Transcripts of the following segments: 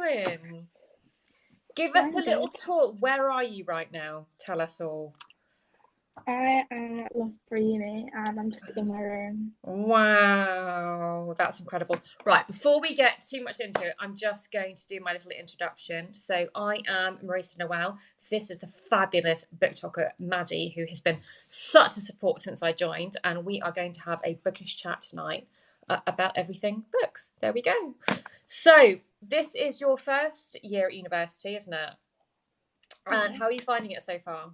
doing? Give us a little talk. Where are you right now? Tell us all. I am at Loughborough Uni and I'm just in my room. Wow, that's incredible. Right, before we get too much into it, I'm just going to do my little introduction. So I am Marisa Noel. This is the fabulous Booktoker Maddie, who has been such a support since I joined, and we are going to have a bookish chat tonight about everything books. There we go. So this is your first year at university, isn't it? And how are you finding it so far?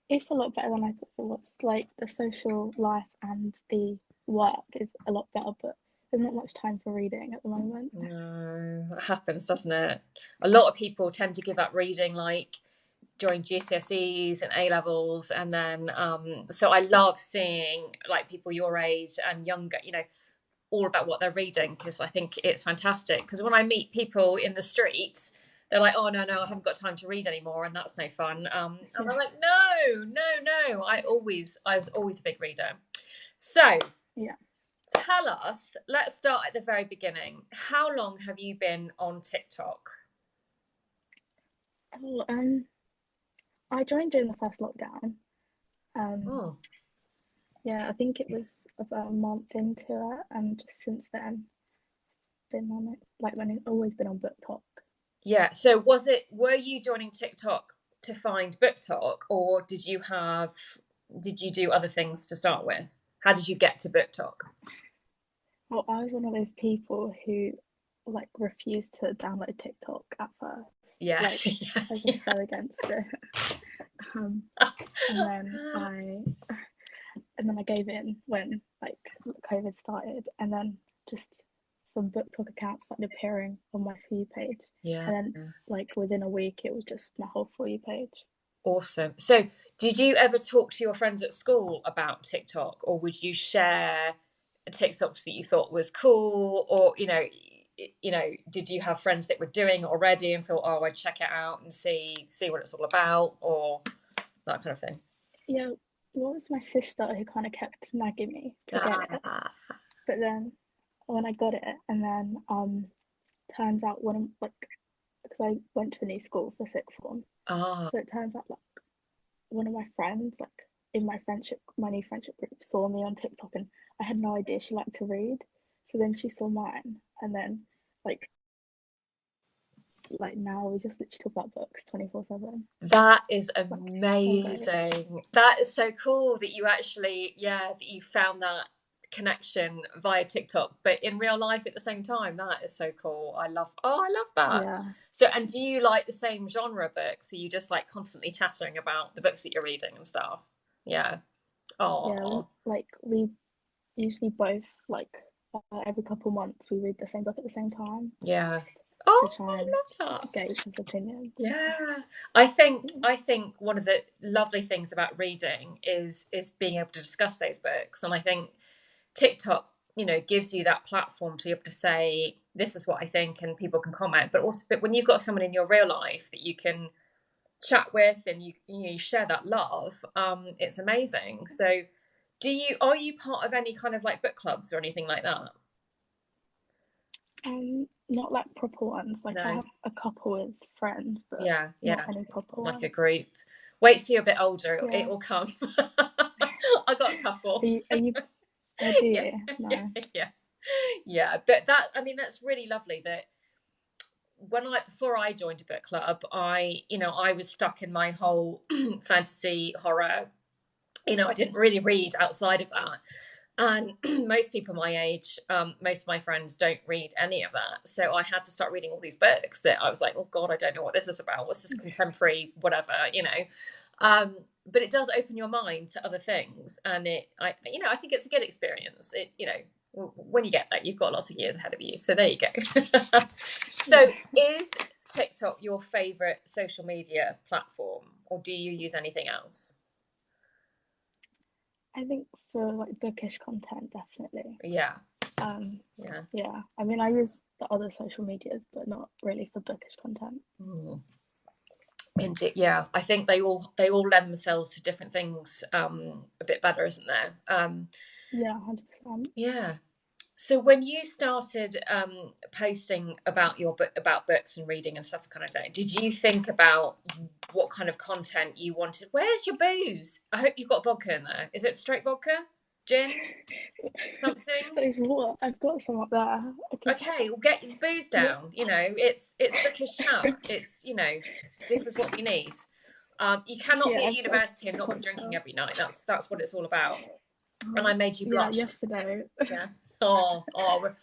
It's a lot better than I thought it was. Like, the social life and the work is a lot better, but there's not much time for reading at the moment. No, that happens, doesn't it? A lot of people tend to give up reading like during GCSEs and A-levels, and then so I love seeing like people your age and younger, all about what they're reading, because I think it's fantastic. Because when I meet people in the street, they're like, oh no, I haven't got time to read anymore, and that's no fun. And I'm like, no, I was always a big reader. So yeah, tell us, let's start at the very beginning. How long have you been on TikTok? I joined during the first lockdown. Yeah, I think it was about a month into it, and just since then, been on it. Like, when I've always been on BookTok. Yeah. So were you joining TikTok to find BookTok, or did you do other things to start with? How did you get to BookTok? Well, I was one of those people who like refused to download TikTok at first. Yeah. Like, I was just so against it. And then I gave in when like COVID started, and then just some BookTok accounts started appearing on my For You page. Yeah. And then like within a week, it was just my whole For You page. Awesome. So did you ever talk to your friends at school about TikTok, or would you share TikToks that you thought was cool, or did you have friends that were doing it already and thought, oh, I'd check it out and see what it's all about, or that kind of thing? Yeah, well, it was my sister who kind of kept nagging me to get it. But then when I got it, and then turns out because I went to a new school for sixth form, so it turns out like one of my friends, like in my new friendship group, saw me on TikTok, and I had no idea she liked to read. So then she saw mine, and then like now we just literally talk about books 24/7. That is amazing. So that is so cool that you actually, that you found that connection via TikTok, but in real life at the same time. That is so cool. I love that. Yeah. So, and do you like the same genre books? Are you just like constantly chattering about the books that you're reading and stuff? Yeah. Oh. Yeah, like we usually both like every couple months we read the same book at the same time. Yeah. To try and I love that. get each other's opinions. Yeah. I think one of the lovely things about reading is being able to discuss those books. And I think TikTok, gives you that platform to be able to say, this is what I think, and people can comment. But when you've got someone in your real life that you can chat with and you share that love, it's amazing. So are you part of any kind of like book clubs or anything like that? Not like proper ones. Like, no. I have a couple with friends, but not any proper like ones. A group. Wait till you're a bit older, it will come. I got a couple. Are you? Oh, do you? No. Yeah. But that's really lovely that before I joined a book club, I was stuck in my whole fantasy horror. I didn't really read outside of that. And most people my age, most of my friends don't read any of that. So I had to start reading all these books that I was like, oh God, I don't know what this is about. What's this contemporary, whatever, But it does open your mind to other things. And I think it's a good experience. When you get that, you've got lots of years ahead of you. So there you go. So is TikTok your favorite social media platform, or do you use anything else? I think for like bookish content, definitely. Yeah. Yeah. I mean, I use the other social medias, but not really for bookish content. Indeed, yeah. I think they all lend themselves to different things a bit better, isn't there? Yeah, 100%. Yeah. So when you started posting about your book, about books and reading and stuff kind of thing, did you think about what kind of content you wanted? Where's your booze? I hope you've got vodka in there. Is it straight vodka? Gin? Something? There's water. I've got some up there. Okay, well, get your booze down. You know, it's bookish chat. It's, you know, this is what we need. You cannot be at university and not be drinking every night. That's what it's all about. And I made you blush. Yeah, yesterday. Yeah. Oh,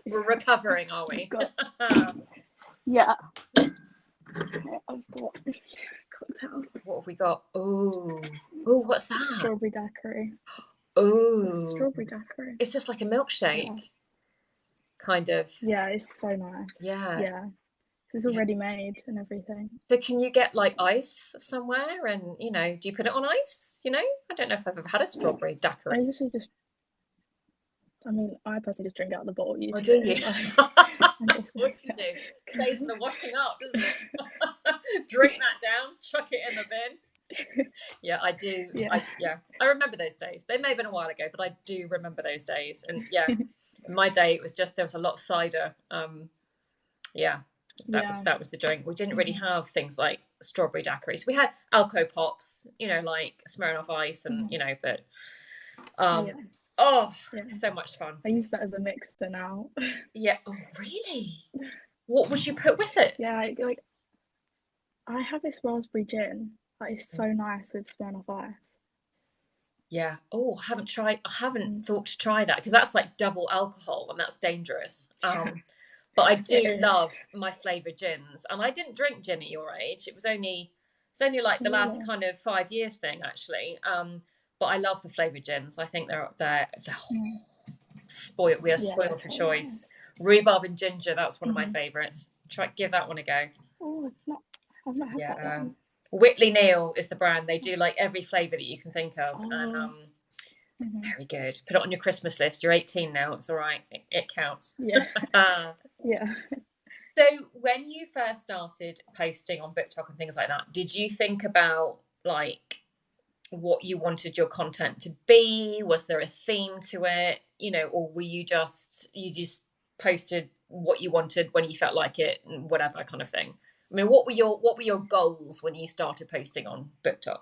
we're recovering, are we? Yeah. I've got cocktail. What have we got? Oh, what's that? Strawberry daiquiri. Oh, strawberry daiquiri. It's just like a milkshake, kind of. Yeah, it's so nice. Yeah. It's already made and everything. So can you get like ice somewhere? And you know, do you put it on ice? You know, I don't know if I've ever had a strawberry daiquiri. I usually just. I mean, I personally just drink out of the bottle usually. Oh, do you? What do you do? Saves the washing up, doesn't it? Drink that down, chuck it in the bin. Yeah, I do. Yeah. I remember those days. They may have been a while ago, but I do remember those days. And yeah, in my day, it was just, there was a lot of cider. That was the drink. We didn't really have things like strawberry daiquiris. We had Alco Pops, you know, like Smirnoff Ice and, you know, but so much fun. I use that as a mixer now. Yeah. Oh, really? What would you put with it? Yeah, like I have this raspberry gin that is so nice with Smirnoff Ice. Yeah. Oh, I haven't thought to try that because that's like double alcohol and that's dangerous. But I do love my flavoured gins, and I didn't drink gin at your age. It's only like the last kind of 5 years thing, actually. But I love the flavoured gins. I think they're spoiled. We are spoiled for choice. Rhubarb and ginger. That's one of my favourites. Give that one a go. Oh, I've not had that one. Whitley Neal is the brand. They do like every flavour that you can think of, and very good. Put it on your Christmas list. You're 18 now. It's all right. It counts. Yeah. Yeah. So when you first started posting on BookTok and things like that, did you think about like what you wanted your content to be? Was there a theme to it? You know, or were you just posted what you wanted when you felt like it and whatever kind of thing? I mean, what were your goals when you started posting on BookTok?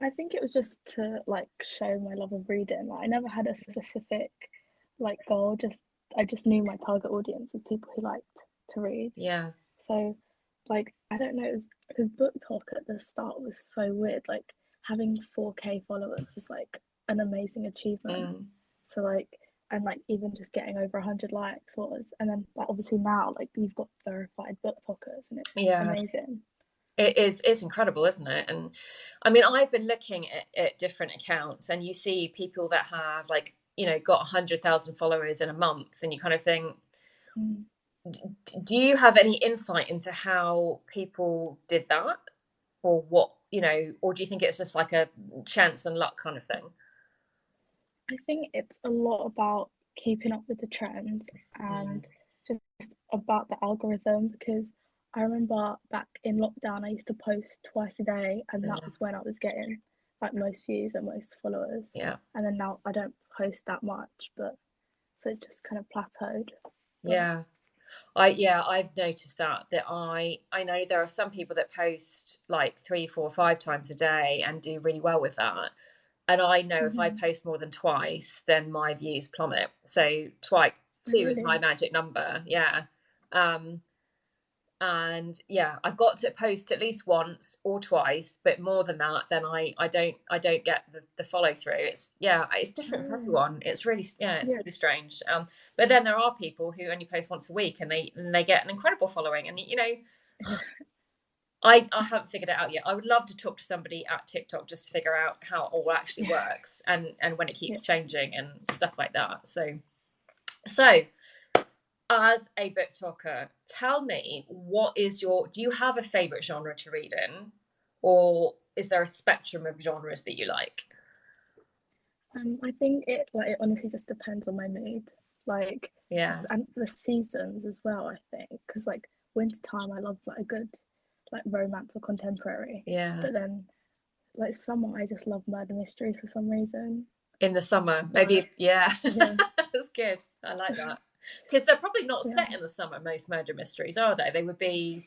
I think it was just to like show my love of reading. Like, I never had a specific like goal. I just knew my target audience of people who liked to read. Yeah. So, like, I don't know, because BookTok at the start was so weird. Like, having 4K followers was like an amazing achievement. So like, and like even just getting over 100 likes was, and then like obviously now like you've got verified BookTokers and it's amazing. It's incredible, isn't it? And I mean, I've been looking at different accounts, and you see people that have like, you know, got 100,000 followers in a month, and you kind of think, do you have any insight into how people did that, or what, you know, or do you think it's just like a chance and luck kind of thing? I think it's a lot about keeping up with the trends and just about the algorithm, because I remember back in lockdown, I used to post twice a day, and that was when I was getting like most views and most followers. Yeah. And then now I don't post that much, but so it just kind of plateaued. But... Yeah. I've noticed that I know there are some people that post like 3, 4, 5 times a day and do really well with that. And I know if I post more than twice, then my views plummet. So 2 is my magic number. Yeah. And yeah, I've got to post at least once or twice, but more than that, then I don't get the follow through. It's different for everyone. It's really really strange. But then there are people who only post once a week and they get an incredible following. And you know, I haven't figured it out yet. I would love to talk to somebody at TikTok just to figure out how it all actually works and when it keeps changing and stuff like that. So as a booktalker, tell me, do you have a favourite genre to read in? Or is there a spectrum of genres that you like? I think it honestly just depends on my mood. Like, and the seasons as well, I think. Because like wintertime, I love like a good like romance or contemporary. Yeah. But then like summer, I just love murder mysteries for some reason. In the summer, maybe, yeah. That's good. I like that. Because they're probably not Yeah. set in the summer, most murder mysteries, are they? They would be,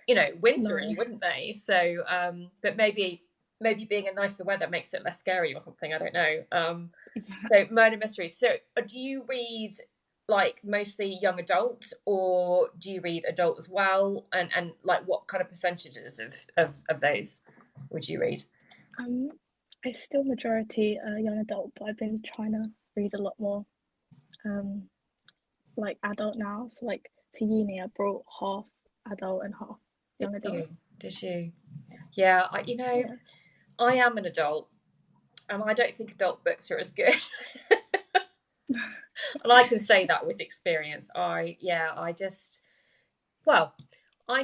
you know, wintry, No. wouldn't they? So, but maybe being a nicer weather makes it less scary or something. I don't know. So murder mysteries. So do you read like mostly young adult, or do you read adult as well? And like what kind of percentages of those would you read? It's still majority young adult, but I've been trying to read a lot more like adult now. So like to uni, I brought half adult and half young adult. Did you? Yeah, I am an adult, and I don't think adult books are as good. And I can say that with experience. I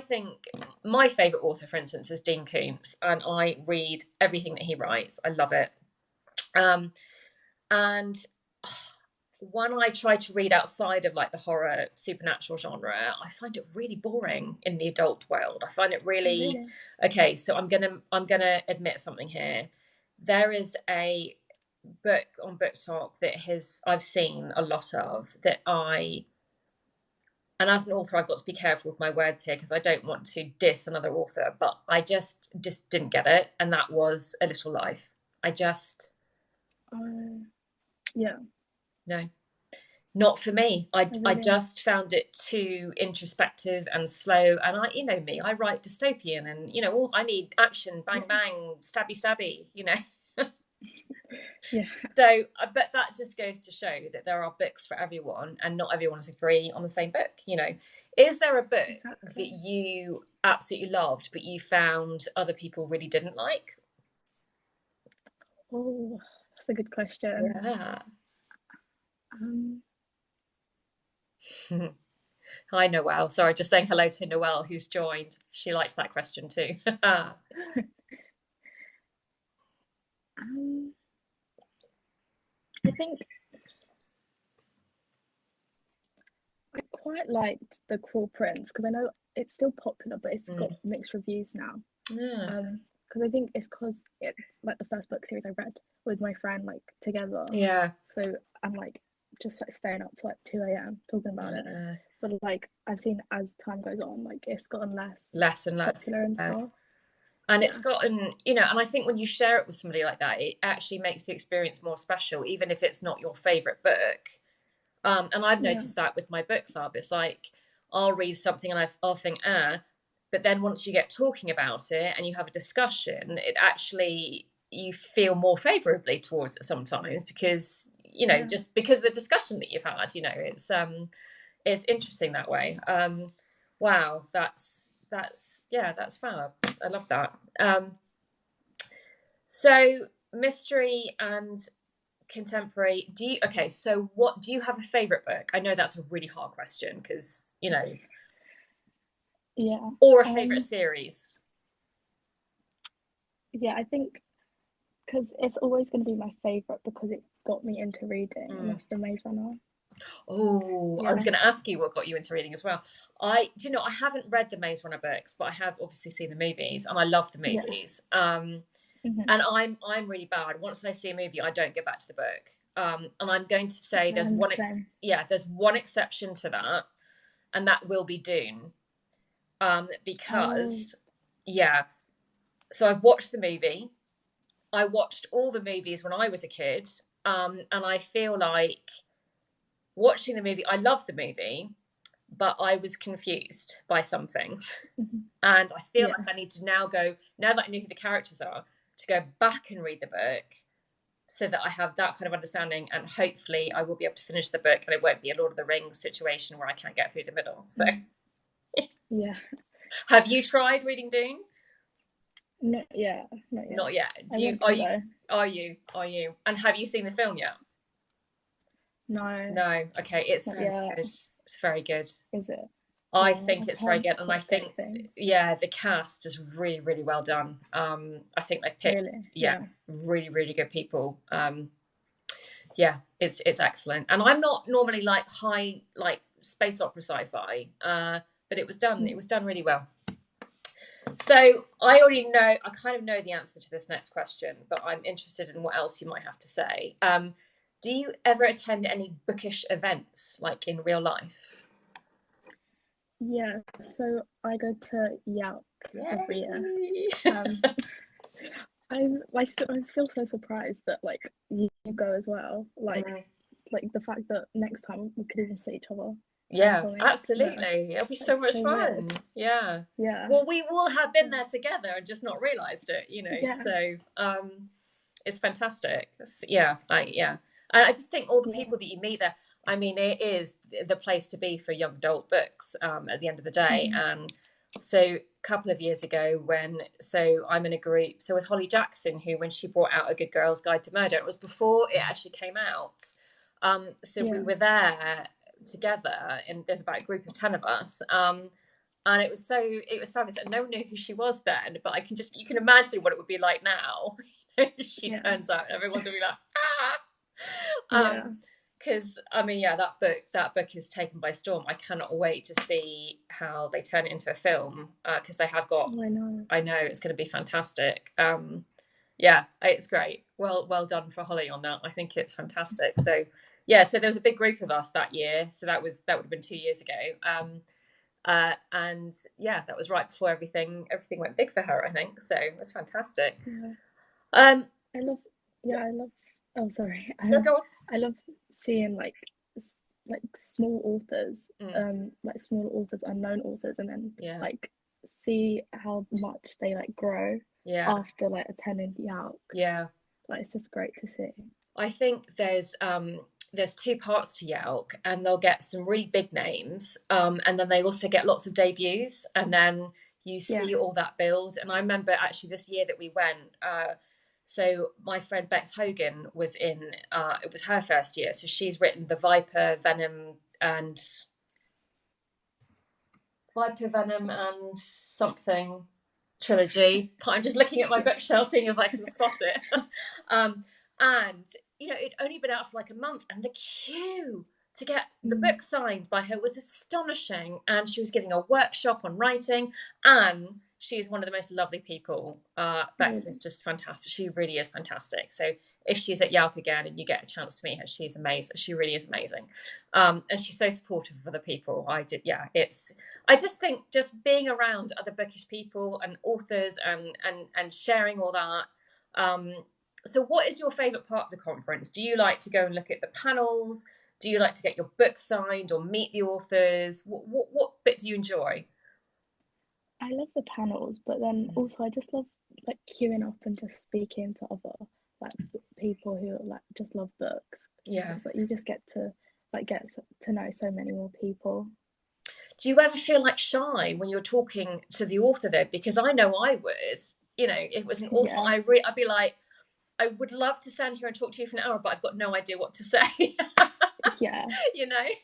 think my favourite author, for instance, is Dean Koontz, and I read everything that he writes. I love it. And when I try to read outside of like the horror supernatural genre, I find it really boring in the adult world. I find it really okay. So I'm gonna admit something here. There is a book on BookTok that I've seen a lot of and as an author, I've got to be careful with my words here because I don't want to diss another author, but I just didn't get it, and that was A Little Life. I just no, not for me. I just found it too introspective and slow, and I write dystopian, and I need action, bang bang, stabby stabby, Yeah. So, but that just goes to show that there are books for everyone, and not everyone's agree on the same book. Is there a book that you absolutely loved, but you found other people really didn't like? Oh, that's a good question. Yeah. Hi, Noelle. Sorry, just saying hello to Noelle, who's joined. She likes that question too. I think I quite liked The Cruel Prince because I know it's still popular, but it's got mixed reviews now. Because I think it's because it's like the first book series I read with my friend like together. Yeah. So I'm like just like staying up to like 2 a.m. talking about it. But like I've seen as time goes on, like it's gotten less and less popular and stuff. And it's gotten, and I think when you share it with somebody like that, it actually makes the experience more special, even if it's not your favourite book. And I've noticed that with my book club. It's like I'll read something and I'll think, but then once you get talking about it and you have a discussion, it actually, you feel more favourably towards it sometimes because, just because of the discussion that you've had, it's interesting that way. Wow, that's fab. I love that. So mystery and contemporary, so what do you have a favorite book? I know that's a really hard question because or a favorite series. I think because it's always going to be my favorite because it got me into reading, and that's The Maze Runner. I was going to ask you what got you into reading as well. I haven't read the Maze Runner books, but I have obviously seen the movies, and I love the movies. And I'm really bad. Once I see a movie, I don't go back to the book. And I'm going to say there's one exception to that, and that will be Dune. Because so I've watched the movie. I watched all the movies when I was a kid, and I feel like watching the movie, I love the movie, but I was confused by some things. And I feel like I need to now that I know who the characters are, to go back and read the book so that I have that kind of understanding, and hopefully I will be able to finish the book and it won't be a Lord of the Rings situation where I can't get through the middle. So have you tried reading Dune? Not yet. Not yet. Are you? And have you seen the film yet? No. Okay, it's very good. It's very good. Is it? I think it's very good, and I think the cast is really, really well done. I think they picked really, really good people. It's excellent, and I'm not normally like high like space opera sci-fi, but it was done really well. So I kind of know the answer to this next question, but I'm interested in what else you might have to say. Do you ever attend any bookish events, like in real life? Yeah, so I go to Yuck every year. I'm still so surprised that like you go as well. Like the fact that next time we could even see each other. Yeah, absolutely. It'll be so much fun. Weird. Yeah. Yeah. Well, we all have been there together and just not realised it, you know. Yeah. So it's fantastic. Yeah. And I just think all the people that you meet there, I mean, it is the place to be for young adult books at the end of the day. And so a couple of years ago so I'm in a group, so with Holly Jackson, who when she brought out A Good Girl's Guide to Murder, it was before it actually came out. We were there together, and there's about a group of 10 of us. And it was fabulous, and no one knew who she was then, but you can imagine what it would be like now. She turns up and everyone's gonna be like, because I mean, that book is taken by storm. I cannot wait to see how they turn it into a film, because they have got, I know it's going to be fantastic. It's great. Well done for Holly on that. I think it's fantastic. So so there was a big group of us that year, so that would have been 2 years ago. And that was right before everything went big for her, I think. So it was fantastic. I love No, go on. I love seeing like small authors, like smaller authors, unknown authors, and then like see how much they like grow after like attending Yelp. Like it's just great to see. I think there's 2 parts to Yelp, and they'll get some really big names, and then they also get lots of debuts, and then you see all that build. And I remember actually this year that we went, so my friend Bex Hogan was in, it was her first year, so she's written the Viper, Venom and something trilogy. I'm just looking at my bookshelf seeing if I can spot it. And it'd only been out for like a month, and the queue to get the book signed by her was astonishing. And she was giving a workshop on writing, and she's one of the most lovely people. Bex is just fantastic. She really is fantastic. So if she's at Yelp again and you get a chance to meet her, she's amazing. She really is amazing. And she's so supportive of other people. I just think just being around other bookish people and authors and sharing all that. So what is your favourite part of the conference? Do you like to go and look at the panels? Do you like to get your book signed or meet the authors? What bit do you enjoy? I love the panels, but then also I just love like queuing up and just speaking to other like people who like just love books. It's like you just get to know so many more people. Do you ever feel like shy when you're talking to the author though? Because I know I would. If it was an author, I'd be like, I would love to stand here and talk to you for an hour, but I've got no idea what to say.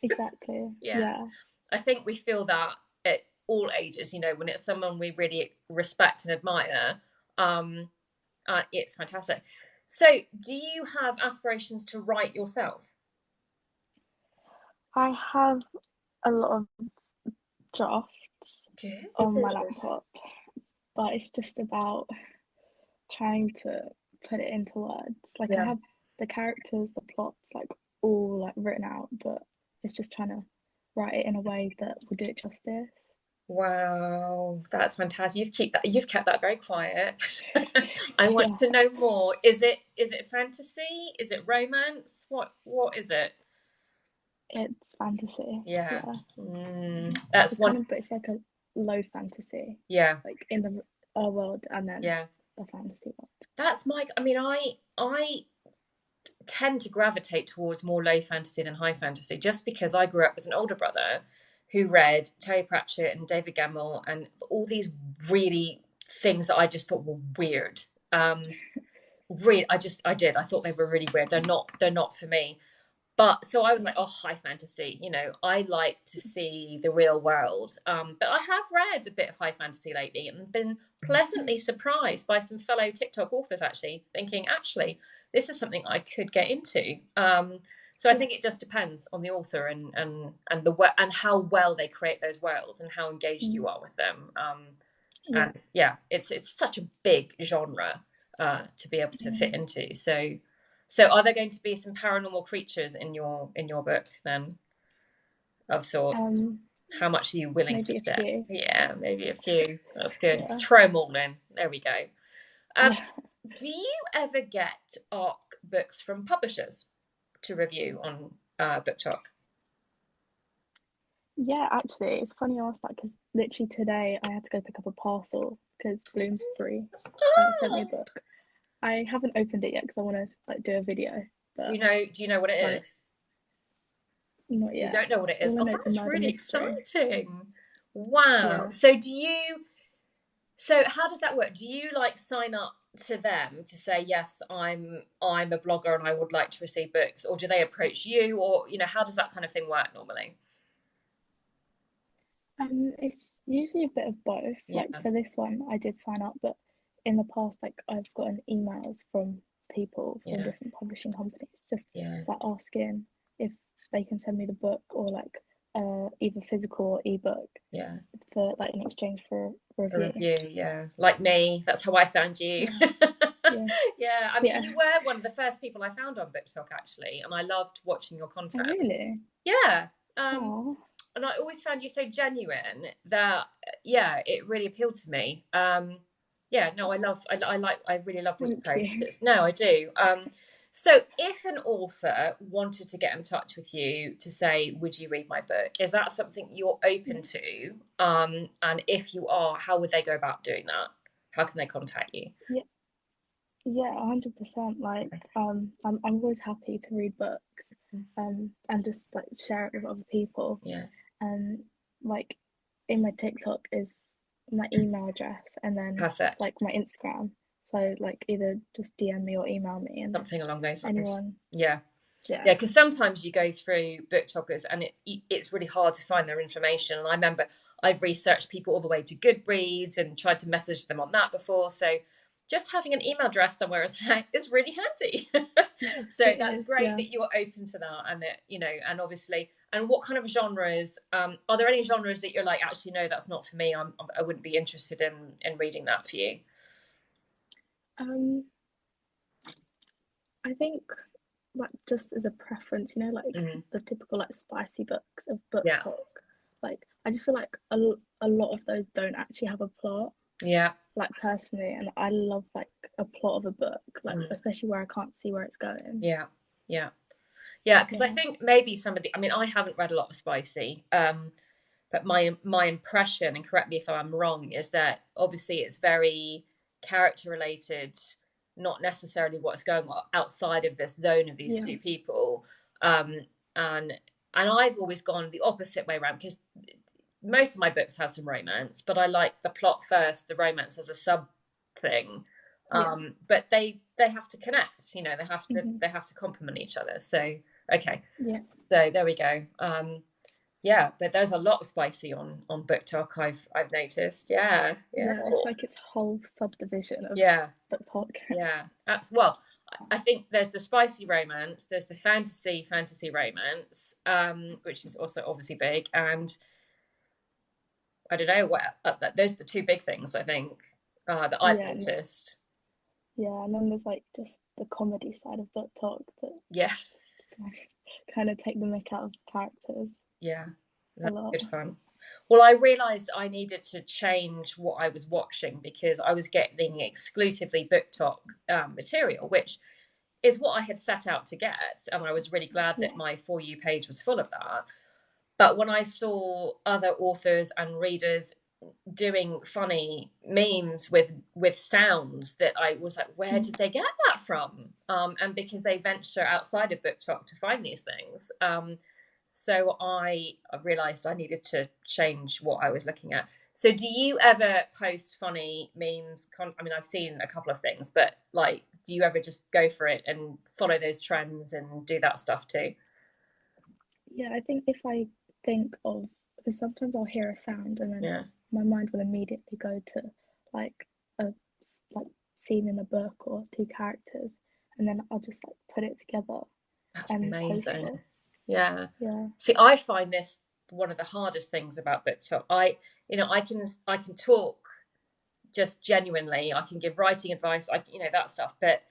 Exactly. I think we feel that at all ages, when it's someone we really respect and admire. It's fantastic. So do you have aspirations to write yourself? I have a lot of drafts on my laptop, but it's just about trying to put it into words. Like I have the characters, the plots, like all like written out, but it's just trying to write it in a way that will do it justice. Wow, that's fantastic. You've kept that very quiet. I want to know more. Is it fantasy? Is it romance? What is it? It's fantasy. That's one. But it's like a low fantasy. Like in our world, and then the fantasy world. That's I mean, I tend to gravitate towards more low fantasy than high fantasy, just because I grew up with an older brother who read Terry Pratchett and David Gemmell and all these really things that I just thought were weird. I thought they were really weird. They're not for me. But so I was like, high fantasy. I like to see the real world. But I have read a bit of high fantasy lately and been pleasantly surprised by some fellow TikTok authors actually thinking, this is something I could get into. So I think it just depends on the author and how well they create those worlds and how engaged you are with them. And it's such a big genre to be able to fit into. So So are there going to be some paranormal creatures in your book then, of sorts? How much are you willing to share? Few. Yeah, maybe a few. That's good. Yeah. Throw them all in. There we go. Do you ever get ARC books from publishers to review on BookTok? Yeah, actually, it's funny you asked that because literally today I had to go pick up a parcel because Bloomsbury sent me a book. I haven't opened it yet because I want to like do a video. But do you know what it is? Not yet. You don't know what it is. Oh, that's really mystery. exciting. Wow. Yeah. So how does that work? Do you like sign up to them to say, yes, I'm a blogger and I would like to receive books, or do they approach you, or how does that kind of thing work normally? It's usually a bit of both. Yeah. Like for this one, I did sign up, but in the past, like I've gotten emails from people from different publishing companies, just like asking if they can send me the book or like either physical or ebook. Yeah. For like in exchange for a review. Yeah. Like me, that's how I found you. Yeah. I mean, you were one of the first people I found on BookTok actually, and I loved watching your content. Oh, really? Yeah. And I always found you so genuine that it really appealed to me. I really love what you post. No, I do. So if an author wanted to get in touch with you to say, would you read my book? Is that something you're open to? And if you are, how would they go about doing that? How can they contact you? Yeah, 100%. Like, I'm always happy to read books, and just like share it with other people. Yeah. And like in my TikTok is my email address, and then like my Instagram. So like either just DM me or email me, and something along those lines. Anyone. Yeah. Because sometimes you go through Booktokers and it's really hard to find their information. And I remember I've researched people all the way to Goodreads and tried to message them on that before. So just having an email address somewhere is really handy. So that's great that you're open to that, and that and obviously. And what kind of genres? Are there any genres that you're like, actually, no, that's not for me. I wouldn't be interested in reading that for you. I think like just as a preference, like the typical like spicy books of BookTok. Like I just feel like a lot of those don't actually have a plot. Yeah. Like personally, and I love like a plot of a book, like especially where I can't see where it's going. Yeah. Because I think maybe I haven't read a lot of spicy, but my impression, and correct me if I'm wrong, is that obviously it's very character related, not necessarily what's going on outside of this zone of these two people. And I've always gone the opposite way around, because most of my books have some romance, but I like the plot first, the romance as a sub thing. But they have to connect, they have to complement each other. So okay. Yeah. So there we go. But there's a lot of spicy on BookTok. I've noticed. Yeah. It's like its whole subdivision of BookTok. Well, I think there's the spicy romance, there's the fantasy romance, which is also obviously big, and I don't know those are the two big things I think that I've noticed. Yeah, and then there's like just the comedy side of BookTok that kind of take the mick out of characters. Yeah, that's good fun. Well, I realised I needed to change what I was watching, because I was getting exclusively BookTok material, which is what I had set out to get, and I was really glad that my For You page was full of that. But when I saw other authors and readers doing funny memes with sounds, that I was like, where did they get that from? And because they venture outside of BookTok to find these things. So I realised I needed to change what I was looking at. So do you ever post funny memes? I've seen a couple of things, but like, do you ever just go for it and follow those trends and do that stuff too? Yeah, I think if I think of, because sometimes I'll hear a sound and then my mind will immediately go to like a scene in a book or two characters, and then I'll just like put it together. That's amazing. Post it. Yeah. See, I find this one of the hardest things about BookTok. I can talk just genuinely. I can give writing advice. That stuff. But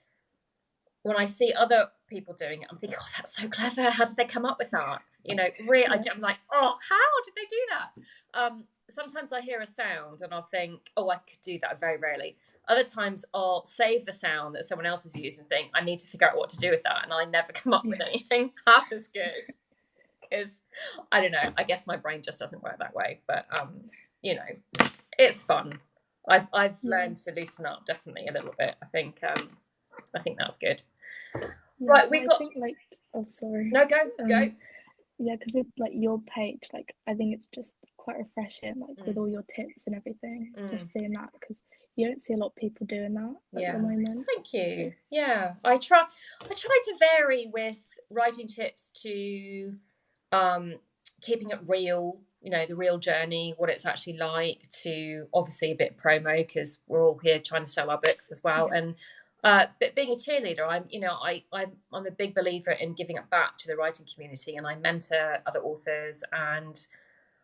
when I see other people doing it, I'm thinking, oh, that's so clever. How did they come up with that? You know, really, I'm like, oh, how did they do that? Sometimes I hear a sound and I'll think, oh, I could do that. Very rarely. Other times I'll save the sound that someone else has used and think, I need to figure out what to do with that. And I never come up with anything half as good. Because, I don't know, I guess my brain just doesn't work that way. But, you know, it's fun. I've learned to loosen up, definitely, a little bit. I think that's good. Right, we got... think, like, oh, sorry. No, go. Yeah, because like your page, like I think it's just quite refreshing, like with all your tips and everything. Just seeing that, because you don't see a lot of people doing that at the moment. Thank you. Yeah, I try to vary with writing tips to keeping it real. You know, the real journey, what it's actually like, to obviously a bit promo, because we're all here trying to sell our books as well. And but being a cheerleader, I'm a big believer in giving it back to the writing community, and I mentor other authors. And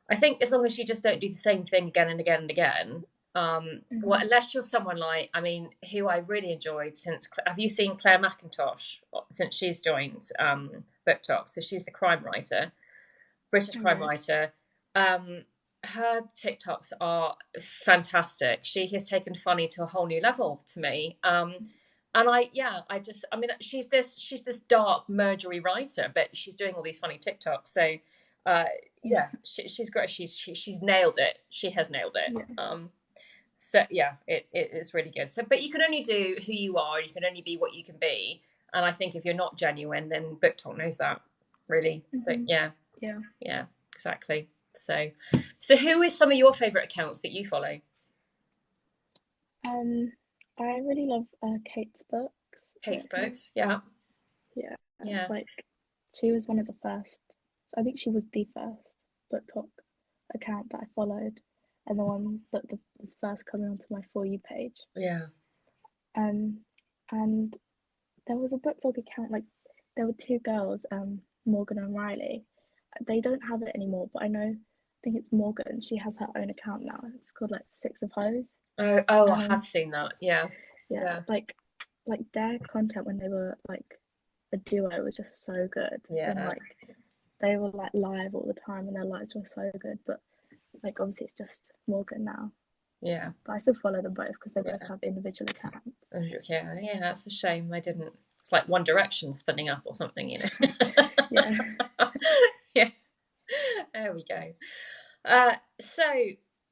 I think as long as you just don't do the same thing again and again and again, well, unless you're someone like, I mean, who I really enjoyed since, have you seen Claire McIntosh since she's joined BookTok? So she's the crime writer, British crime writer. Her TikToks are fantastic. She has taken funny to a whole new level to me. And she's this dark, murdery writer, but she's doing all these funny TikToks. So, she's great. She's nailed it. She has nailed it. So yeah, it is really good. So, but you can only do who you are. You can only be what you can be. And I think if you're not genuine, then BookTok knows that, really. But yeah, exactly. So who is some of your favourite accounts that you follow? I really love Kate's books. Kate's books, yeah. Like, she was one of the first. I think she was the first BookTok account that I followed, and the one that was first coming onto my For You page. Yeah. And there was a BookTok account. Like, there were two girls, Morgan and Riley. They don't have it anymore, but I think it's Morgan. She has her own account now. It's called like Six of Hoes. I have seen that. Yeah. Like their content when they were like a duo was just so good. Yeah. And like they were like live all the time, and their lives were so good. But like obviously it's just Morgan now. Yeah. But I still follow them both because they both have individual accounts. Yeah, that's a shame. I didn't. It's like One Direction spinning up or something, you know. Yeah. Yeah. There we go. So,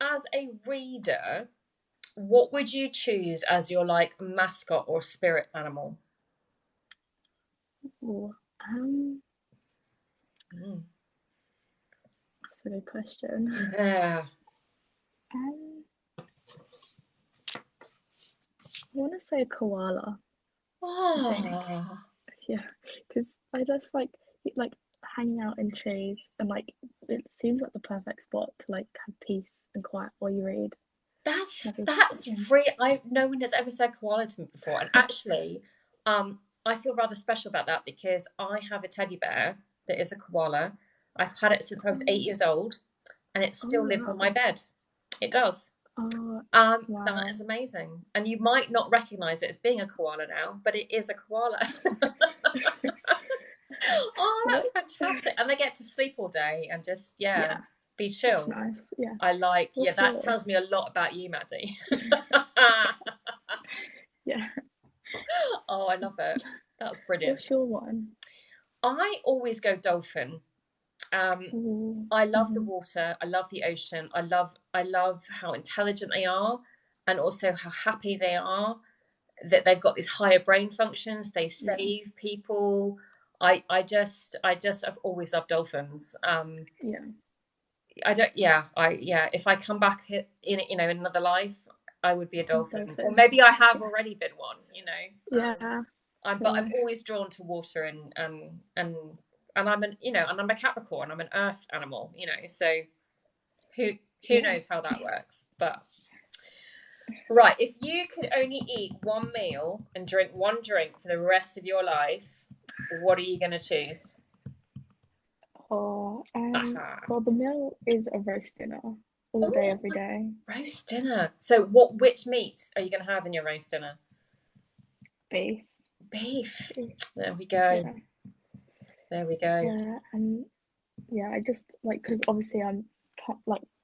as a reader, what would you choose as your like mascot or spirit animal? Ooh, that's a good question. Yeah. I want to say koala. Oh. Yeah, because I just like hanging out in trees, and like it seems like the perfect spot to like have peace and quiet while you read. That's real. No one has ever said koala to me before, and actually, I feel rather special about that, because I have a teddy bear that is a koala. I've had it since I was 8 years old, and it still lives on my bed. It does. Wow. That is amazing. And you might not recognise it as being a koala now, but it is a koala. Oh, that's fantastic. And they get to sleep all day and just be chill. That's nice. Yeah. I like that tells me a lot about you, Maddie. Yeah. Oh, I love it. That's brilliant. What's your one? I always go dolphin. I love the water. I love the ocean. I love how intelligent they are, and also how happy they are, that they've got these higher brain functions. They save people. I've always loved dolphins. If I come back in another life, I would be a dolphin. Or maybe I have already been one, you know. But I'm always drawn to water, and I'm I'm a Capricorn. I'm an earth animal, you know. So who knows how that works? But right, if you could only eat one meal and drink one drink for the rest of your life, what are you going to choose? Well, the meal is a roast dinner all day, every day. Roast dinner. So which meat are you going to have in your roast dinner? Beef. beef. There we go. Yeah. There we go. Yeah, and yeah, I just like, because obviously I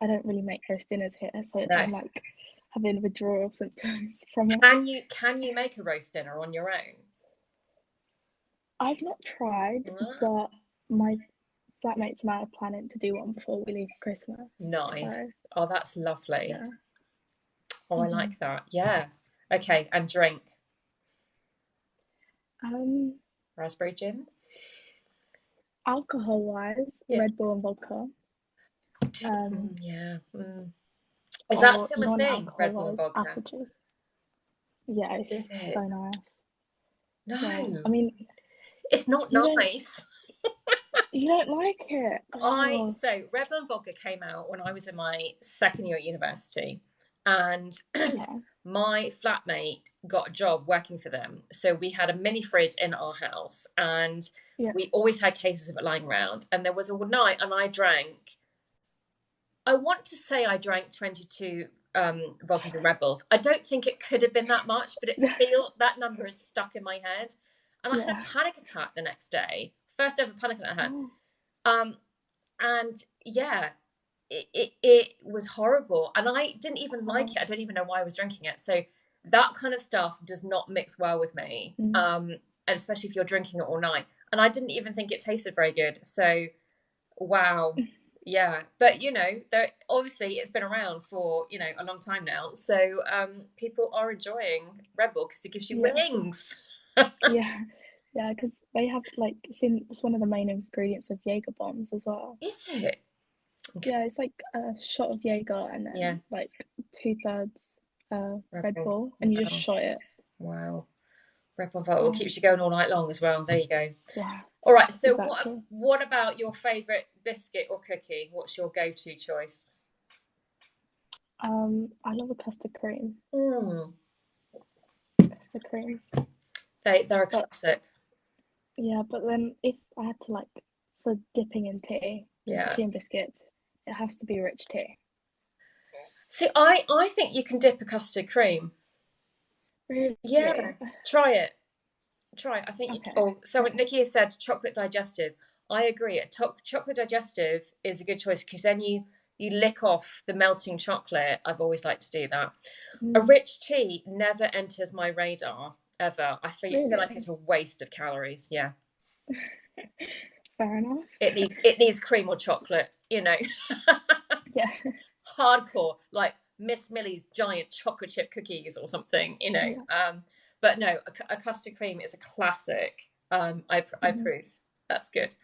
don't really make roast dinners here, so No. I'm like having withdrawal symptoms from it. Can you make a roast dinner on your own? I've not tried, but my flatmates and I are planning to do one before we leave for Christmas. Nice. So, Oh, that's lovely. yeah. Oh, I like that. Yeah. Okay, and drink? Raspberry gin? Alcohol-wise, Red Bull and vodka. Yeah. Is that still a thing? Red Bull and vodka? Apple juice. Yeah, it's so nice. No. Yeah. I mean, it's not nice. You don't like it? Oh. So Red Bull and vodka came out when I was in my second year at university, and my flatmate got a job working for them. So we had a mini fridge in our house, and we always had cases of it lying around. And there was a night, and I drank 22 vodkas and Red Bulls. I don't think it could have been that much, but that number is stuck in my head. And I had a panic attack the next day. First ever panic attack I had. And yeah, it was horrible. And I didn't even like it. I don't even know why I was drinking it. So that kind of stuff does not mix well with me. And especially if you're drinking it all night. And I didn't even think it tasted very good. So, wow. Yeah, but obviously it's been around for a long time now, so people are enjoying Red Bull because it gives you wings. Yeah, because they have it's one of the main ingredients of Jaeger bombs as well. Is it? Okay. Yeah, it's like a shot of Jaeger and then 2/3 Red Bull, and you just shot it. Wow, Red Bull keeps you going all night long as well. There you go. Yeah. All right, so exactly. What about your favourite biscuit or cookie? What's your go-to choice? I love a custard cream. Custard creams. They're a classic. Yeah, but then if I had to for dipping in tea, tea and biscuits, it has to be rich tea. See, I think you can dip a custard cream. Really? Yeah, try it. I think so Nikki has said chocolate digestive. I agree. Chocolate digestive is a good choice because then you lick off the melting chocolate. I've always liked to do that. A rich tea never enters my radar ever. I feel like it's a waste of calories. Yeah. Fair enough. It needs cream or chocolate, Yeah. Hardcore, like Miss Millie's giant chocolate chip cookies or something, But no, a custard cream is a classic. I approve. That's good.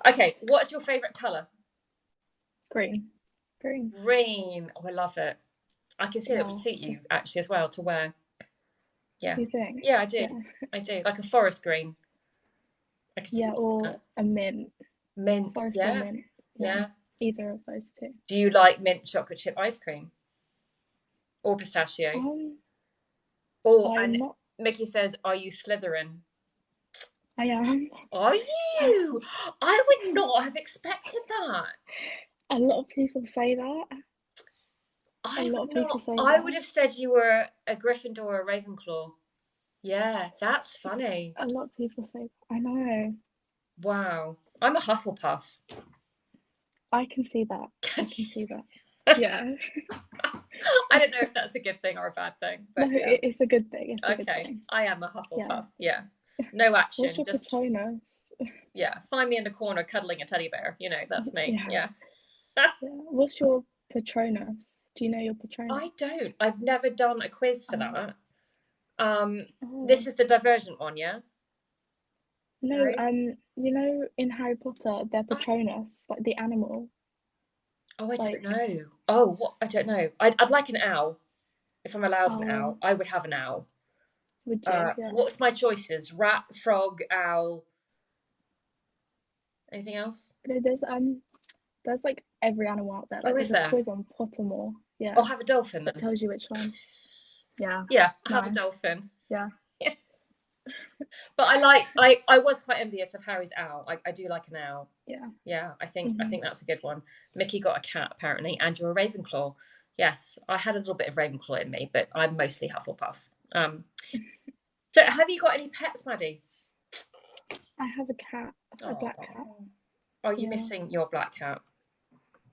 Okay, what's your favourite colour? Green. Oh, I love it. I can see that would suit you actually as well to wear. Yeah. Do you think? Yeah, I do. Yeah. I do. Like a forest green. Or a mint. Mint, forest or mint. Yeah. Either of those two. Do you like mint chocolate chip ice cream? Or pistachio? Mickey says, are you Slytherin? I am. Are you? I would not have expected that. A lot of people say that. I would have said you were a Gryffindor or a Ravenclaw. Yeah, that's funny. A lot of people say that. I know. Wow. I'm a Hufflepuff. I can see that. Yeah. I don't know if that's a good thing or a bad thing. But no, it's a good thing. It's a good thing. I am a Hufflepuff. Yeah. Yeah. No action. What's your Patronus? Yeah. Find me in the corner cuddling a teddy bear. That's me. Yeah. What's your Patronus? Do you know your Patronus? I don't. I've never done a quiz for that. This is the Divergent one, yeah? No, in Harry Potter, they're Patronus, like the animal. Oh, I don't know. Oh, what? I don't know. I'd like an owl. If I'm allowed an owl, I would have an owl. Would you? Yeah. What's my choices? Rat, frog, owl. Anything else? No, there's like every animal out there. Like, is there? A quiz on Pottermore. Yeah. I'll have a dolphin then. It tells you which one. Yeah. Yeah, I'll have a dolphin. Yeah. But I was quite envious of Harry's owl. I do like an owl. Yeah. Yeah, I think that's a good one. Mickey got a cat apparently, and you're a Ravenclaw. Yes, I had a little bit of Ravenclaw in me, but I'm mostly Hufflepuff. So have you got any pets, Maddie? I have a cat, a black cat. Are you missing your black cat?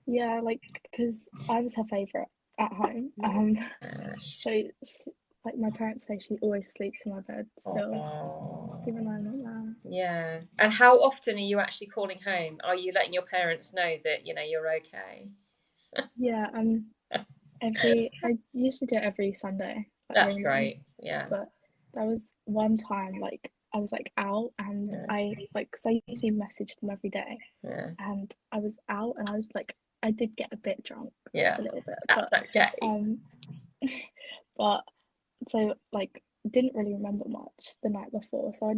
Yeah, like, because I was her favourite at home. So, like, my parents say she always sleeps in my bed still, even though I'm not there. Yeah. And how often are you actually calling home? Are you letting your parents know that, you're okay? Yeah, I usually do it every Sunday. Like, That's great. Yeah. But there was one time, like, I was like out and I like, because I usually message them every day. Yeah. And I was out and I was like, I did get a bit drunk, just a little bit. That's but, okay. But so like didn't really remember much the night before. So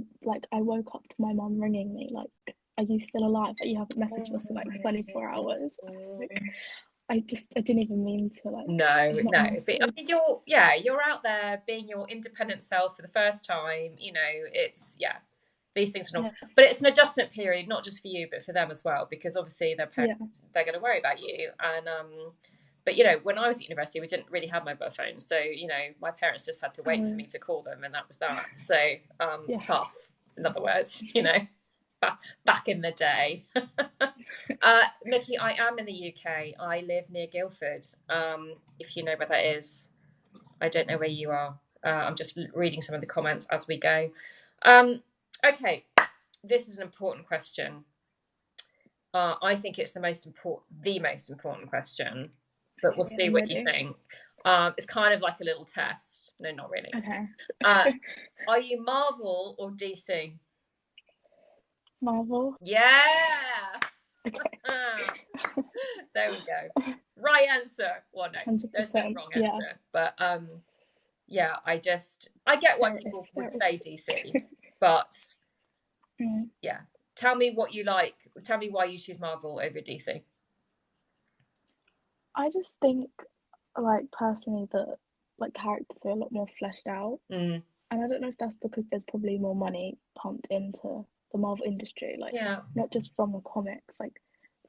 I woke up to my mum ringing me like, "Are you still alive? But you haven't messaged us in like 24 hours." Like, I didn't even mean to like. No. But I mean, you're out there being your independent self for the first time. It's these things are not. Yeah. But it's an adjustment period, not just for you, but for them as well, because obviously their parents, they're going to worry about you. And but when I was at university, we didn't really have mobile phones, so my parents just had to wait for me to call them, and that was that. So tough, in other words, back in the day. Mickey, I am in the UK. I live near Guildford. If you know where that is, I don't know where you are. I'm just reading some of the comments as we go. Okay, this is an important question. I think it's the most important question, but we'll see what you think. It's kind of like a little test. No, not really. Okay. Are you Marvel or DC? Marvel. Yeah. Okay. There we go. Right answer. Well, no, 100%. There's no wrong answer. But I get why people would say DC, but yeah. Tell me what you like. Tell me why you choose Marvel over DC. I just think, like, personally, that like characters are a lot more fleshed out, and I don't know if that's because there's probably more money pumped into the Marvel industry, like not just from the comics. Like,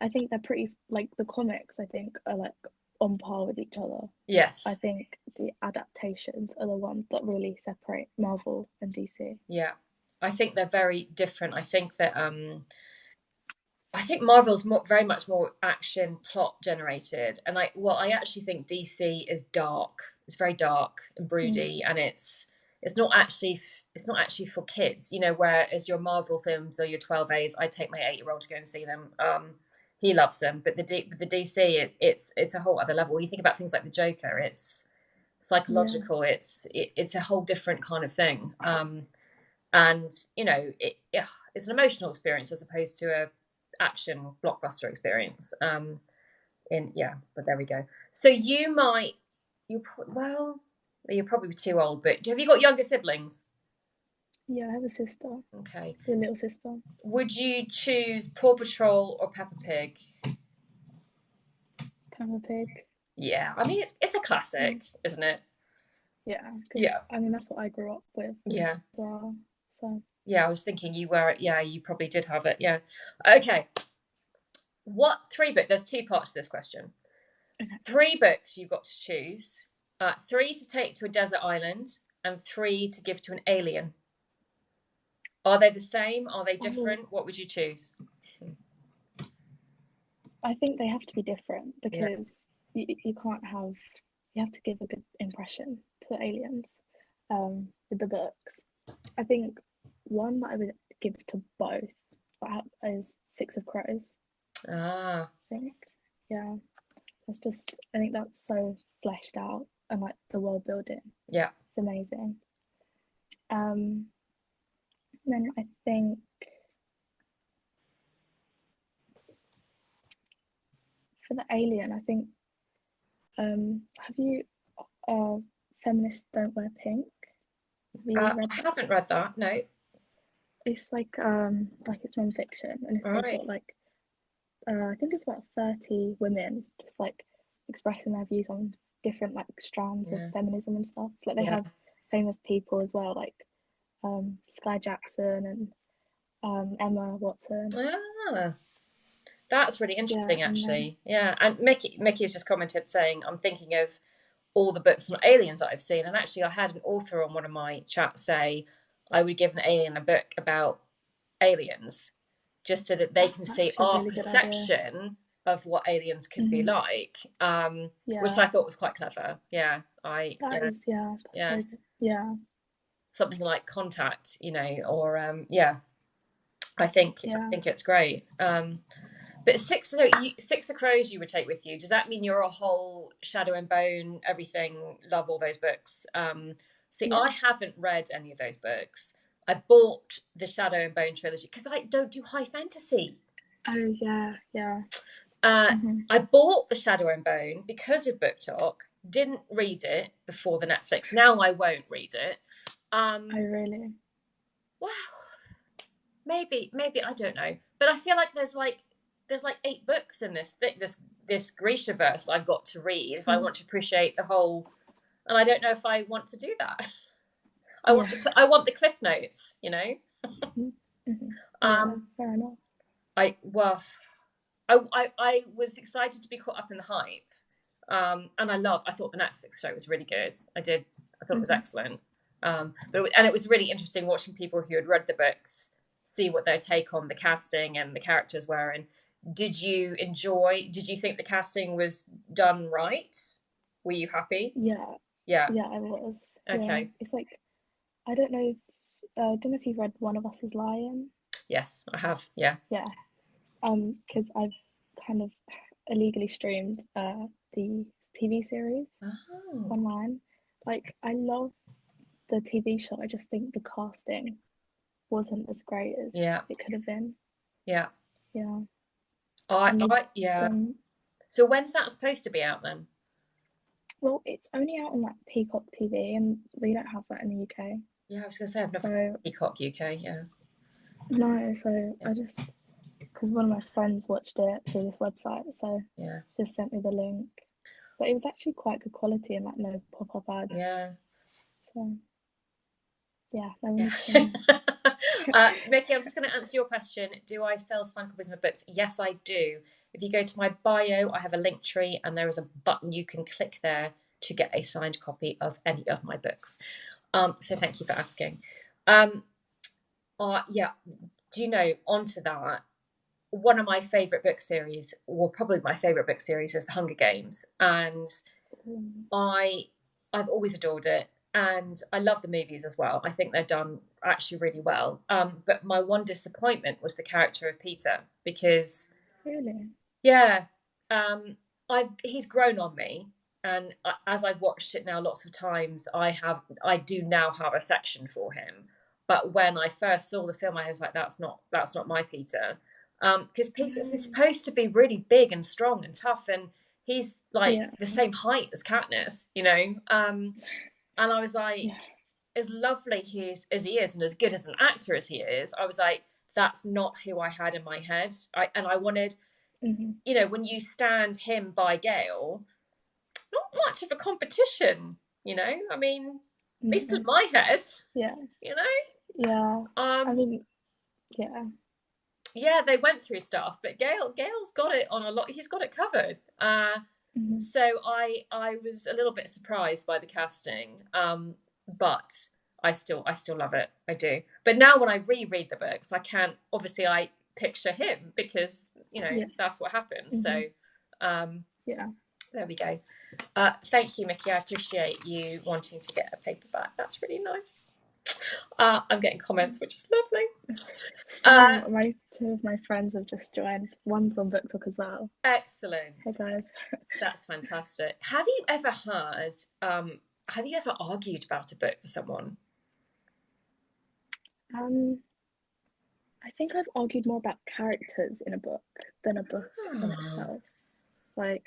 I think they're pretty, like, the comics I think are like on par with each other. Yes. I think the adaptations are the ones that really separate Marvel and DC. Yeah, I think they're very different. I think that Marvel's very much more action plot generated, and I actually think DC is dark. It's very dark and broody, and it's not actually for kids, whereas your Marvel films or your 12As, I take my 8-year-old to go and see them. He loves them, but the DC, it's a whole other level. When you think about things like the Joker, it's psychological. It's a whole different kind of thing, and it's an emotional experience as opposed to a action blockbuster experience. But there we go. So you're probably too old, but have you got younger siblings? Yeah, I have a sister. Okay. A little sister. Would you choose Paw Patrol or Peppa Pig? Peppa Pig. Yeah, I mean it's a classic, isn't it? Yeah. I mean that's what I grew up with. Yeah. So. Yeah, I was thinking you probably did have it. Yeah. Okay. What 3 books? There's 2 parts to this question. Okay. 3 books you've got to choose. 3 to take to a desert island and 3 to give to an alien. Are they the same? Are they different? What would you choose? I think they have to be different because you can't have. You have to give a good impression to the aliens with the books. I think one that I would give to both is 6 of Crows. I think, I think that's so fleshed out and like the world building. Yeah, it's amazing. Then I think for the alien, I think have you Feminists Don't Wear Pink? I haven't read that. No. It's like it's non-fiction, and it's got like I think it's about 30 women just like expressing their views on different like strands of feminism and stuff. Like they have famous people as well, like Sky Jackson and Emma Watson. That's really interesting, actually. And Mickey's just commented saying, I'm thinking of all the books on aliens that I've seen, and actually I had an author on one of my chats say, I would give an alien a book about aliens, just so that they can see our perception of what aliens could be like, which I thought was quite clever. Yeah, that's very good. Yeah, something like Contact, you know, or I think it's great. But six of Crows you would take with you. Does that mean you're a whole Shadow and Bone, everything, love all those books? I haven't read any of those books. I bought the Shadow and Bone trilogy because I don't do high fantasy. Oh, yeah. I bought the Shadow and Bone because of BookTok. Didn't read it before the Netflix. Now I won't read it. Oh, really? Wow. Maybe I don't know. But I feel like there's like 8 books in this Grishaverse I've got to read if I want to appreciate the whole. And I don't know if I want to do that. I want the Cliff Notes, you know. Fair enough. I was excited to be caught up in the hype, and I thought the Netflix show was really good. I thought it was excellent. And it was really interesting watching people who had read the books see what their take on the casting and the characters were. And did you think the casting was done right? Were you happy? Yeah, I was. Okay. Yeah. It's like, I don't know if you've read One of Us is Lying. Yes, I have. Yeah. Because I've kind of illegally streamed the TV series online. Like, I love the TV show. I just think the casting wasn't as great as it could have been. Yeah. Yeah. So when's that supposed to be out then? Well, it's only out on like Peacock TV, and we don't have that in the UK. Yeah, I was going to say I've never Peacock UK. Yeah. No, so I just, because one of my friends watched it through this website, so just sent me the link. But it was actually quite good quality and like no pop-up ads. Yeah. So yeah, Mickey, I'm just going to answer your question. Do I sell signed copies of my books? Yes, I do. If you go to my bio, I have a link tree and there is a button you can click there to get a signed copy of any of my books. So thank you for asking. Do you know, onto that, one of my favourite book series, or probably my favourite book series, is The Hunger Games. And I've always adored it. And I love the movies as well. I think they're done actually really well. But my one disappointment was the character of Peter, because he's grown on me, and as I've watched it now lots of times, I do now have affection for him. But when I first saw the film, I was like, that's not my Peter, because Peter is supposed to be really big and strong and tough, and he's like the same height as Katniss, you know. And I was like, as lovely as he is, and as good as an actor as he is, I was like, that's not who I had in my head. I wanted, you know, when you stand him by Gale, not much of a competition, you know. I mean, at least in my head, you know. Yeah. I mean, yeah, they went through stuff, but Gale's got it on a lot. He's got it covered. So I was a little bit surprised by the casting, but I still love it. I do. But now when I reread the books, I picture him, because you know that's what happens. So there we go. Thank you, Mickey. I appreciate you wanting to get a paperback. That's really nice. I'm getting comments, which is lovely. Two of my friends have just joined. One's on BookTok as well. Excellent. Hey guys. That's fantastic. Have you ever argued about a book with someone? I think I've argued more about characters in a book than a book in itself. Like,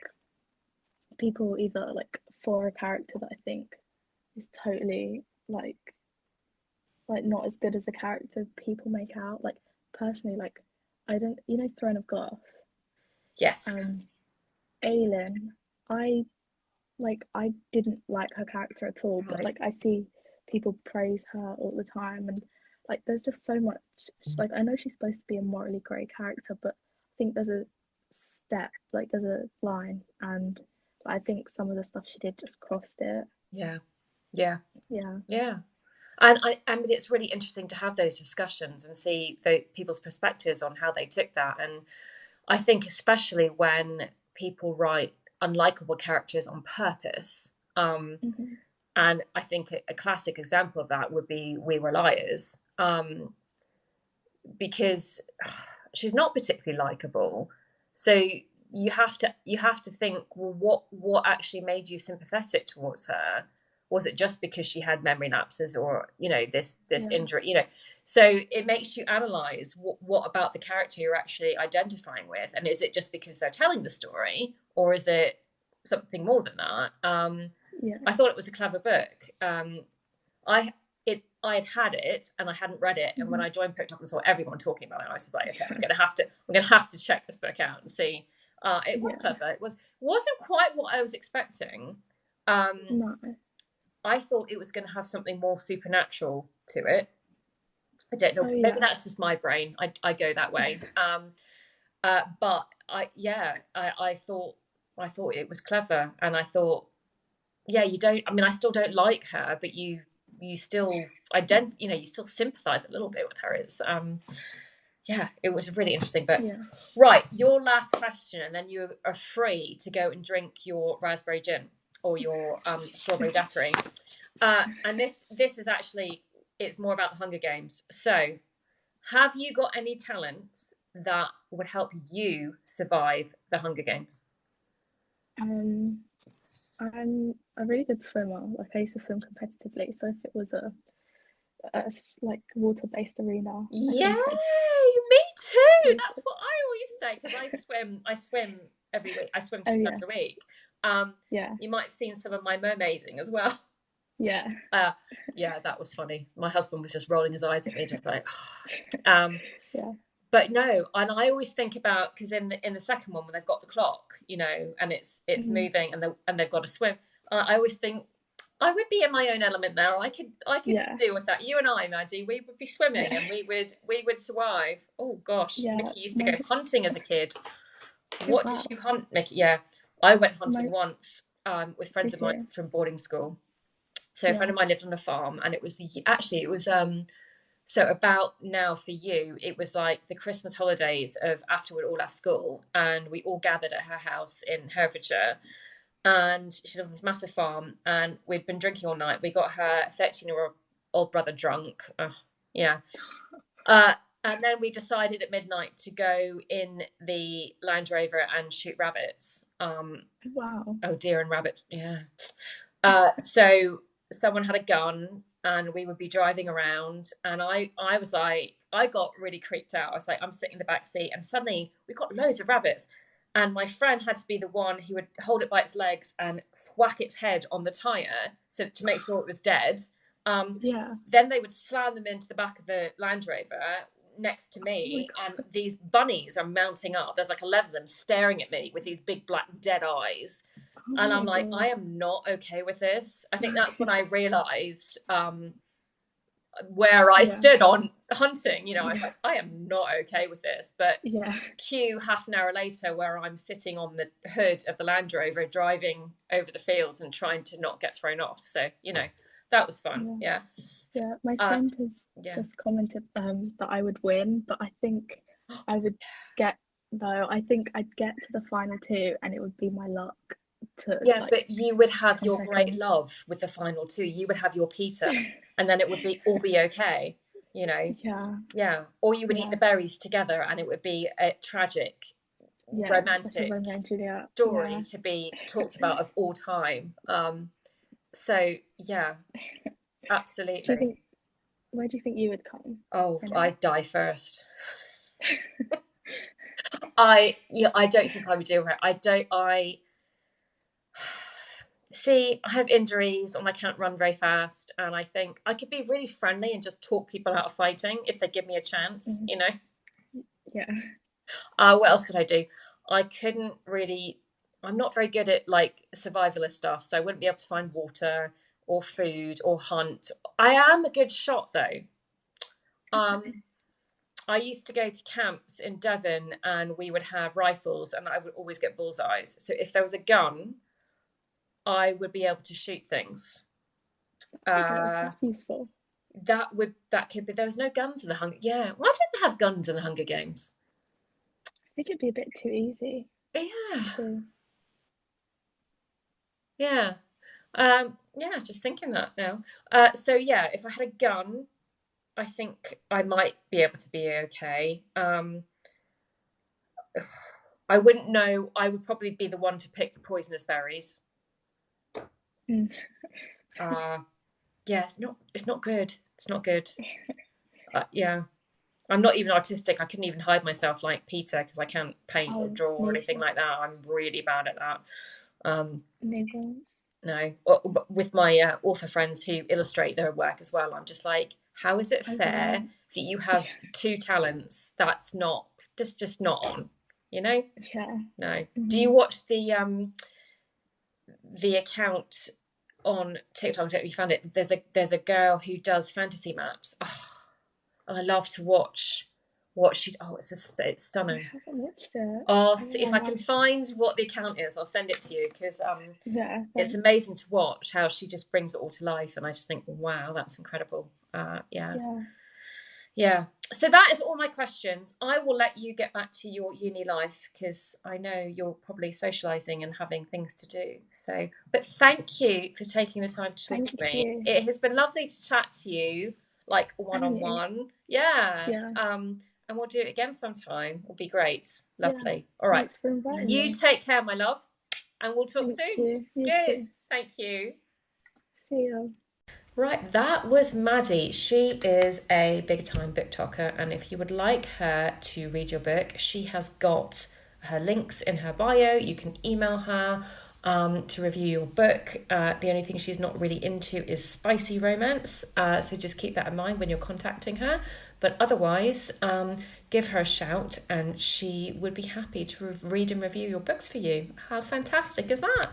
people either like for a character that I think is totally like not as good as the character people make out. Like, personally, like, I don't, you know, Throne of Glass. Yes. Aelin, I didn't like her character at all, but like I see people praise her all the time, and like there's just so much. Like, I know she's supposed to be a morally grey character, but I think there's a there's a line, and I think some of the stuff she did just crossed it. Yeah. And I mean, it's really interesting to have those discussions and see people's perspectives on how they took that. And I think especially when people write unlikable characters on purpose. And I think a classic example of that would be We Were Liars, because she's not particularly likable. So you have to think, well, what actually made you sympathetic towards her? Was it just because she had memory lapses, or this injury? So it makes you analyze what about the character you're actually identifying with, and is it just because they're telling the story, or is it something more than that? I thought it was a clever book. I had it and I hadn't read it, and when I joined Booktoker and saw everyone talking about it, I was just like, okay, I'm gonna have to check this book out and see. It was clever. It wasn't quite what I was expecting. No. I thought it was going to have something more supernatural to it. I don't know. Maybe that's just my brain. I go that way. But I thought it was clever, and I thought, you don't. I mean, I still don't like her, but you still you still sympathise a little bit with her. It's it was a really interesting book. Right, your last question, and then you are free to go and drink your raspberry gin or your strawberry daiquiri. And this is actually, it's more about the Hunger Games. So, have you got any talents that would help you survive the Hunger Games? I'm a really good swimmer. Like, I used to swim competitively. So if it was a like water-based arena, yay, me too. That's what I always say, because I swim every week. I swim 3 times a week. You might have seen some of my mermaiding as well. Yeah, that was funny. My husband was just rolling his eyes at me, just like, But no, and I always think about, because in the second one, when they've got the clock, and it's moving, and they've got to swim. I always think I would be in my own element there. I could deal with that. You and I, Maddie, we would be swimming, and we would survive. Oh gosh, Mickey used to go hunting as a kid. What did you hunt, Mickey? Yeah, I went hunting once with friends of mine from boarding school. So a friend of mine lived on a farm, and it was so about now for you, it was like the Christmas holidays of after we'd all left school, and we all gathered at her house in Herefordshire, and she lived on this massive farm, and we'd been drinking all night. We got her 13-year-old brother drunk. And then we decided at midnight to go in the Land Rover and shoot rabbits. Wow. Oh, deer and rabbit, yeah. So someone had a gun, and we would be driving around, and I was like, I got really creeped out. I was like, I'm sitting in the back seat, and suddenly we got loads of rabbits, and my friend had to be the one who would hold it by its legs and whack its head on the tire to make sure it was dead. Then they would slam them into the back of the Land Rover next to me, and these bunnies are mounting up. There's like 11 of them staring at me with these big black dead eyes. And I'm like, I am not okay with this. I think that's when I realised where I stood on hunting. I was like, I am not okay with this. But cue half an hour later, where I'm sitting on the hood of the Land Rover, driving over the fields and trying to not get thrown off. So, that was fun. Yeah, my friend has just commented that I would win, but I think I would I think I'd get to the final 2, and it would be my luck. But you would have your great love with the final 2. You would have your Peter, and then it would all be okay, or you would eat the berries together, and it would be a tragic romantic story to be talked about of all time. So absolutely. Where do you think you would come? I'd die first. I don't think I would do it. See, I have injuries and I can't run very fast, and I think I could be really friendly and just talk people out of fighting if they give me a chance, What else could I do? I couldn't really, I'm not very good at like survivalist stuff, so I wouldn't be able to find water or food or hunt. I am a good shot though. I used to go to camps in Devon, and we would have rifles, and I would always get bullseyes. So if there was a gun, I would be able to shoot things. That's useful. that could be. There was no guns in the Hunger. Yeah, why don't they have guns in the Hunger Games? I think it'd be a bit too easy. Yeah. Yeah. Yeah, just thinking that now. So yeah, if I had a gun, I think I might be able to be okay. I wouldn't know. I would probably be the one to pick the poisonous berries. Yeah, it's not good. It's not good. Yeah. I'm not even artistic. I couldn't even hide myself like Peter because I can't paint or draw or anything like that. I'm really bad at that. No. With my author friends who illustrate their work as well, I'm just like, how is it fair that you have two talents? That's not just not on, you know? Yeah. No. Mm-hmm. Do you watch the account on TikTok? I don't know if you found it. There's a girl who does fantasy maps. Oh, and I love to watch what she. Oh, it's stunning. I haven't watched it. I'll see if I can find what the account is. I'll send it to you because it's amazing to watch how she just brings it all to life, and I just think, wow, that's incredible. Yeah. So that is all my questions. I will let you get back to your uni life because I know you're probably socialising and having things to do. So, but thank you for taking the time to talk to me. It has been lovely to chat to you, like one-on-one. Yeah. And we'll do it again sometime. It'll be great. Lovely. Yeah. All right. You take care, my love, and we'll talk soon. Good. Thank you. See you. Right, that was Maddie. She is a big-time booktoker, and if you would like her to read your book, she has got her links in her bio. You can email her to review your book. The only thing she's not really into is spicy romance, so just keep that in mind when you're contacting her. But otherwise, give her a shout, and she would be happy to read and review your books for you. How fantastic is that?